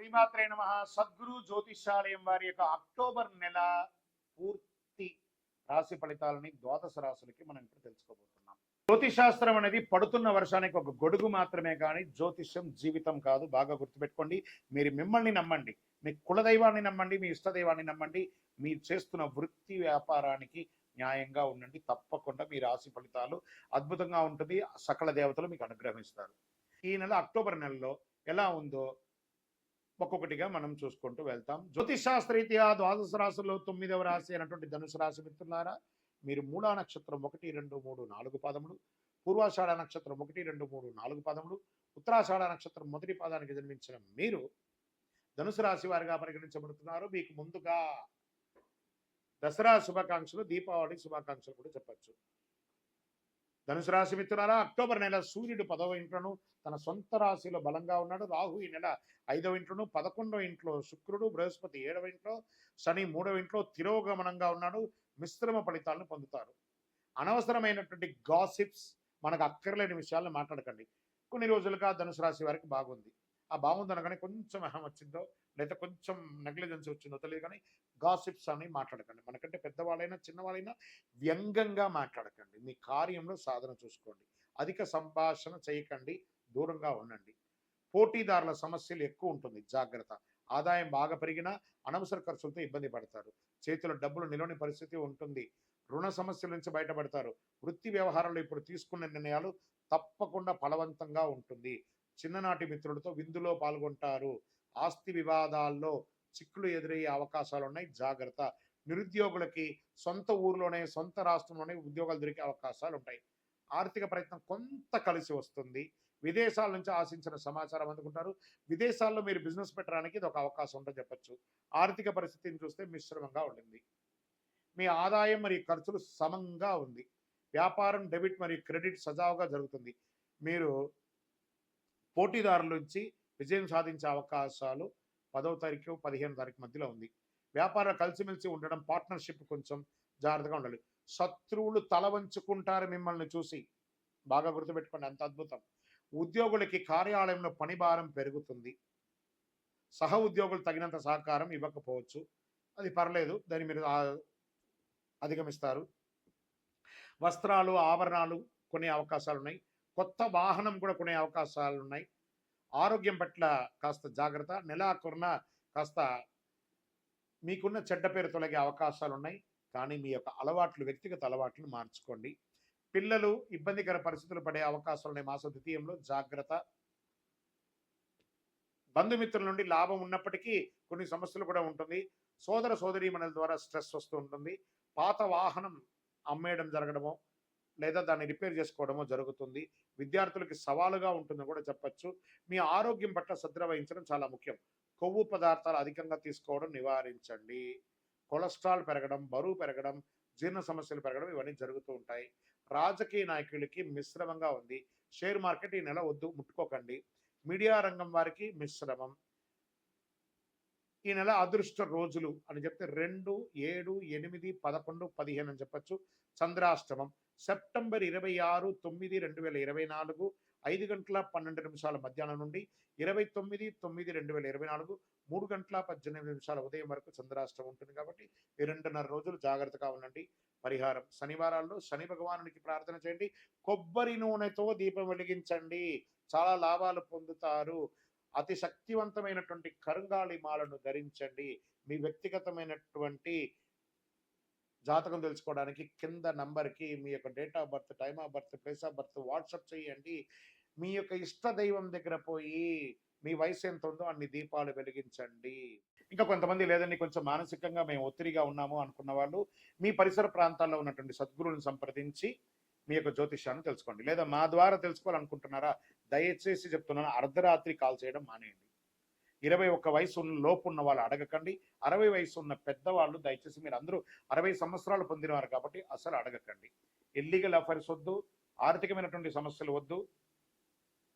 శ్రీమాత్రే నమః. సద్గురు జ్యోతిషాలయం వారి యొక్క అక్టోబర్ నెల పూర్తి రాశి ఫలితాలని ద్వాదశ రాశులకి మనం ఇప్పుడు తెలుసుకోబోతున్నాం. జ్యోతిశాస్త్రం అనేది పడుతున్న వర్షానికి ఒక గొడుగు మాత్రమే కానీ జ్యోతిష్యం జీవితం కాదు. బాగా గుర్తుపెట్టుకోండి. మీరు మిమ్మల్ని నమ్మండి, మీ కులదైవాన్ని నమ్మండి, మీ ఇష్టదైవాన్ని నమ్మండి. మీరు చేస్తున్న వృత్తి వ్యాపారానికి న్యాయంగా ఉండండి. తప్పకుండా మీ రాశి ఫలితాలు అద్భుతంగా ఉంటుంది. సకల దేవతలు మీకు అనుగ్రహిస్తారు. ఈ నెల అక్టోబర్ నెలలో ఎలా ఉందో ఒక్కొక్కటిగా మనం చూసుకుంటూ వెళ్తాం. జ్యోతిషాస్త్రరీత్యా ద్వాదశ రాశుల్లో 9వ రాశి అయినటువంటి ధనుసు రాశి మిత్రులారా, మీరు మూలా నక్షత్రం 1, 2, 3, 4 పాదములు, పూర్వాషాఢ నక్షత్రం 1, 2, 3, 4 పాదములు, ఉత్తరాషాఢ నక్షత్రం మొదటి పాదానికి జన్మించిన మీరు ధనుసు రాశి వారిగా పరిగణించబడుతున్నారు. మీకు ముందుగా దసరా శుభాకాంక్షలు, దీపావళి శుభాకాంక్షలు కూడా చెప్పచ్చు. ధనుసు రాశి మిత్రులారా, అక్టోబర్ నెల సూర్యుడు 10వ ఇంట్లోను తన సొంత రాశిలో బలంగా ఉన్నాడు. రాహు ఈ నెల 5వ ఇంట్లోను, 11వ ఇంట్లో శుక్రుడు, బృహస్పతి 7వ ఇంట్లో, శని 3వ ఇంట్లో తిరోగమనంగా ఉన్నాడు. మిశ్రమ ఫలితాలను పొందుతారు. అనవసరమైనటువంటి గాసిప్స్, మనకు అక్కర్లేని విషయాలను మాట్లాడకండి. కొన్ని రోజులుగా ధనుసు రాశి వారికి బాగుంది. ఆ బాగుంది అనగానే కొంచెం అహం వచ్చిందో లేదా కొంచెం నెగ్లిజెన్స్ వచ్చిందో తెలియదు, కానీ గాసిప్స్ అని మాట్లాడకండి. మనకంటే పెద్దవాళ్ళైనా చిన్నవాళ్ళైనా వ్యంగ్యంగా మాట్లాడకండి. మీ కార్యంలో సాధన చూసుకోండి. అధిక సంభాషణ చేయకండి, దూరంగా ఉండండి. పోటీదారుల సమస్యలు ఎక్కువ ఉంటుంది, జాగ్రత్త. ఆదాయం బాగా పెరిగినా అనవసర ఖర్చులతో ఇబ్బంది పడతారు. చేతిలో డబ్బులు నిలవని పరిస్థితి ఉంటుంది. రుణ సమస్యల నుంచి బయటపడతారు. వృత్తి వ్యవహారంలో ఇప్పుడు తీసుకున్న నిర్ణయాలు తప్పకుండా ఫలవంతంగా ఉంటుంది. చిన్ననాటి మిత్రులతో విందులో పాల్గొంటారు. ఆస్తి వివాదాల్లో చిక్కులు ఎదురయ్యే అవకాశాలు ఉన్నాయి, జాగ్రత్త. నిరుద్యోగులకి సొంత ఊరిలోనే, సొంత రాష్ట్రంలోనే ఉద్యోగాలు దొరికే అవకాశాలు ఉంటాయి. ఆర్థిక ప్రయత్నం కొంత కలిసి వస్తుంది. విదేశాల నుంచి ఆశించిన సమాచారం అందుకుంటారు. విదేశాల్లో మీరు బిజినెస్ పెట్టడానికి ఇది ఒక అవకాశం ఉంటుందని చెప్పచ్చు. ఆర్థిక పరిస్థితిని చూస్తే మిశ్రమంగా ఉండింది. మీ ఆదాయం మరియు ఖర్చులు సమంగా ఉంది. వ్యాపారం డెబిట్ మరియు క్రెడిట్ సజావుగా జరుగుతుంది. మీరు పోటీదారుల నుంచి విజయం సాధించే అవకాశాలు 10వ తారీఖు 15వ తారీఖు మధ్యలో ఉంది. వ్యాపారం కలిసిమెలిసి ఉండడం, పార్ట్నర్షిప్ కొంచెం జాగ్రత్తగా ఉండాలి. శత్రువులు తల వంచుకుంటారు మిమ్మల్ని చూసి, బాగా గుర్తుపెట్టుకోండి. అంత అద్భుతం. ఉద్యోగులకి కార్యాలయంలో పని భారం పెరుగుతుంది. సహ ఉద్యోగులు తగినంత సహకారం ఇవ్వకపోవచ్చు, అది పర్లేదు, దాన్ని మీరు అధిగమిస్తారు. వస్త్రాలు, ఆభరణాలు కొనే అవకాశాలు ఉన్నాయి. కొత్త వాహనం కూడా కొనే అవకాశాలు ఉన్నాయి. ఆరోగ్యం పట్ల కాస్త జాగ్రత్త. నెలాఖరున కాస్త మీకున్న చెడ్డ పేరు తొలగే అవకాశాలు ఉన్నాయి. కానీ మీ యొక్క అలవాట్లు, వ్యక్తిగత అలవాట్లను మార్చుకోండి. పిల్లలు ఇబ్బందికర పరిస్థితులు పడే అవకాశాలు ఉన్నాయి. మాస ద్వితీయంలో జాగ్రత్త. బంధుమిత్రుల నుండి లాభం ఉన్నప్పటికీ కొన్ని సమస్యలు కూడా ఉంటుంది. సోదర సోదరీమణుల ద్వారా స్ట్రెస్ వస్తూ ఉంటుంది. పాత వాహనం అమ్మేయడం జరగడమో లేదా దాన్ని రిపేర్ చేసుకోవడమో జరుగుతుంది. విద్యార్థులకి సవాలుగా ఉంటుందని కూడా చెప్పచ్చు. మీ ఆరోగ్యం పట్ల శ్రద్ధ వహించడం చాలా ముఖ్యం. కొవ్వు పదార్థాలు అధికంగా తీసుకోవడం నివారించండి. కొలెస్ట్రాల్ పెరగడం, బరువు పెరగడం, జీర్ణ సమస్యలు పెరగడం ఇవన్నీ జరుగుతూ ఉంటాయి. రాజకీయ నాయకులకి మిశ్రమంగా ఉంది. షేర్ మార్కెట్ ఈ నెల వద్దు, ముట్టుకోకండి. మీడియా రంగం వారికి మిశ్రమం. ఈ నెల అదృష్ట రోజులు అని చెప్తే 2, 7, 8, 11, 15 అని చెప్పచ్చు. చంద్రాష్టమం సెప్టెంబర్ 26, 9, 2024 5 గంటల 12 నిమిషాల మధ్యాహ్నం నుండి 29, 9, 2024 3 గంటల 18 నిమిషాల ఉదయం వరకు చంద్రాష్టమం ఉంటుంది. కాబట్టి ఈ 2.5 రోజులు జాగ్రత్తగా ఉండండి. పరిహారం: శనివారాల్లో శని భగవానునికి ప్రార్థన చేయండి. కొబ్బరి నూనెతో దీపం వెలిగించండి, చాలా లాభాలు పొందుతారు. అతి శక్తివంతమైనటువంటి కరుంగాళి మాలను ధరించండి. మీ వ్యక్తిగతమైనటువంటి జాతకం తెలుసుకోవడానికి కింద నంబర్కి మీ యొక్క date of birth, time of birth, place of birth WhatsApp చేయండి. మీ యొక్క ఇష్ట దైవం దగ్గర పోయి మీ వయసు ఎంత ఉందో అన్ని దీపాలు వెలిగించండి. ఇంకా కొంతమంది లేదండి కొంచెం మానసికంగా మేము ఒత్తిడిగా ఉన్నాము అనుకున్న వాళ్ళు మీ పరిసర ప్రాంతాల్లో ఉన్నటువంటి సద్గురువులను సంప్రదించి మీ యొక్క జ్యోతిష్యాన్ని తెలుసుకోండి. లేదా మా ద్వారా తెలుసుకోవాలనుకుంటున్నారా, దయచేసి చెప్తున్నాను, అర్ధరాత్రి కాల్ చేయడం మానేయండి. 21 వయసు లోపు ఉన్న వాళ్ళు అడగకండి. 60 వయసు ఉన్న పెద్దవాళ్ళు దయచేసి, మీరు అందరూ 60 సంవత్సరాలు పొందినవారు కాబట్టి అసలు అడగకండి. ఇల్లీగల్ అఫైర్స్ వద్దు, ఆర్థికమైనటువంటి సమస్యలు వద్దు,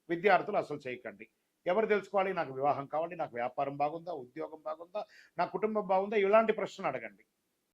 విద్యార్థులు అసలు చేయకండి. ఎవరు తెలుసుకోవాలి? నాకు వివాహం కావాలి, నాకు వ్యాపారం బాగుందా, ఉద్యోగం బాగుందా, నా కుటుంబం బాగుందా, ఇలాంటి ప్రశ్నలు అడగండి.